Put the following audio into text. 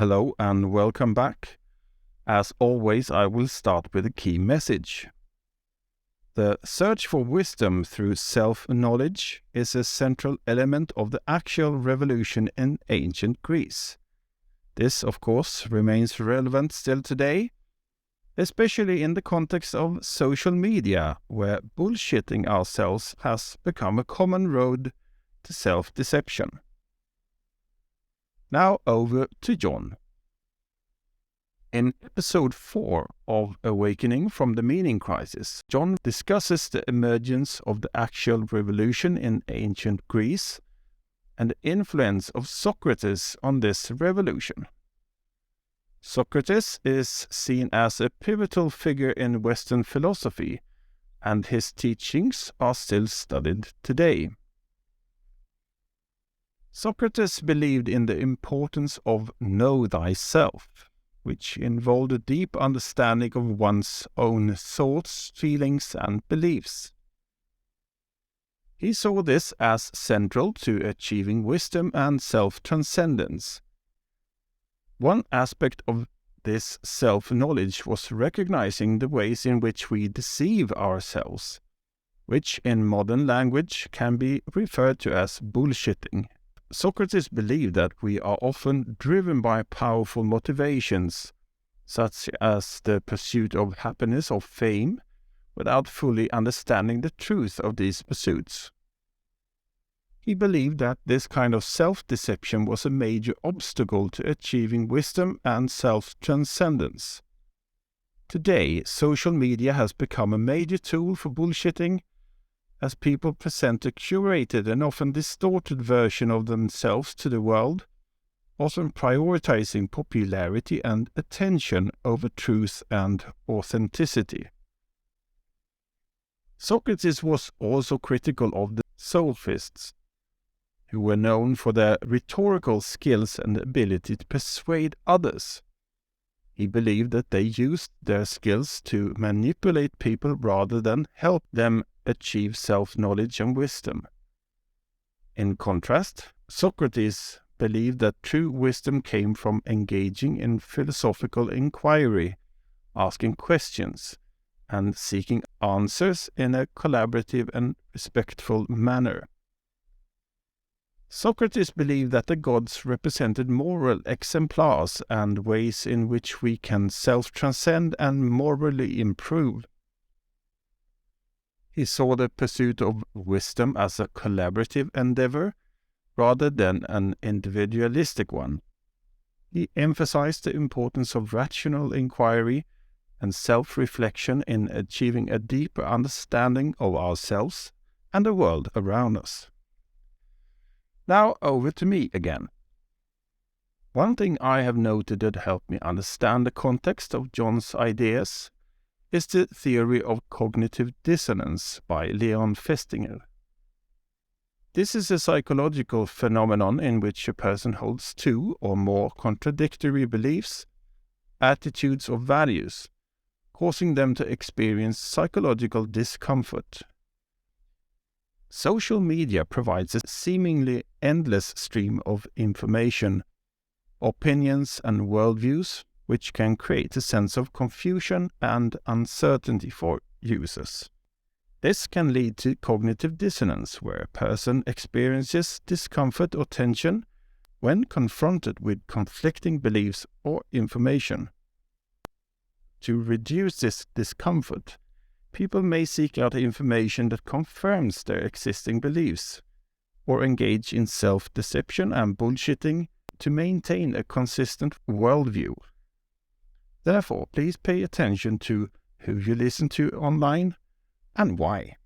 Hello and welcome back. As always, I will start with a key message. The search for wisdom through self-knowledge is a central element of the actual revolution in ancient Greece. This, of course, remains relevant still today, especially in the context of social media, where bullshitting ourselves has become a common road to self-deception. Now over to John. In episode 4 of Awakening from the Meaning Crisis, John discusses the emergence of the actual revolution in ancient Greece and the influence of Socrates on this revolution. Socrates is seen as a pivotal figure in Western philosophy, and his teachings are still studied today. Socrates believed in the importance of know thyself, which involved a deep understanding of one's own thoughts, feelings, and beliefs. He saw this as central to achieving wisdom and self-transcendence. One aspect of this self-knowledge was recognizing the ways in which we deceive ourselves, which in modern language can be referred to as bullshitting. Socrates believed that we are often driven by powerful motivations, such as the pursuit of happiness or fame, without fully understanding the truth of these pursuits. He believed that this kind of self-deception was a major obstacle to achieving wisdom and self-transcendence. Today, social media has become a major tool for bullshitting, as people present a curated and often distorted version of themselves to the world, often prioritizing popularity and attention over truth and authenticity. Socrates was also critical of the sophists, who were known for their rhetorical skills and ability to persuade others. He believed that they used their skills to manipulate people rather than help them achieve self-knowledge and wisdom. In contrast, Socrates believed that true wisdom came from engaging in philosophical inquiry, asking questions, and seeking answers in a collaborative and respectful manner. Socrates believed that the gods represented moral exemplars and ways in which we can self-transcend and morally improve. He saw the pursuit of wisdom as a collaborative endeavor rather than an individualistic one. He emphasized the importance of rational inquiry and self-reflection in achieving a deeper understanding of ourselves and the world around us. Now over to me again. One thing I have noted that helped me understand the context of John's ideas is the theory of cognitive dissonance by Leon Festinger. This is a psychological phenomenon in which a person holds two or more contradictory beliefs, attitudes, or values, causing them to experience psychological discomfort. Social media provides a seemingly endless stream of information, opinions, and worldviews, which can create a sense of confusion and uncertainty for users. This can lead to cognitive dissonance, where a person experiences discomfort or tension when confronted with conflicting beliefs or information. To reduce this discomfort, people may seek out information that confirms their existing beliefs, or engage in self-deception and bullshitting to maintain a consistent worldview. Therefore, please pay attention to who you listen to online and why.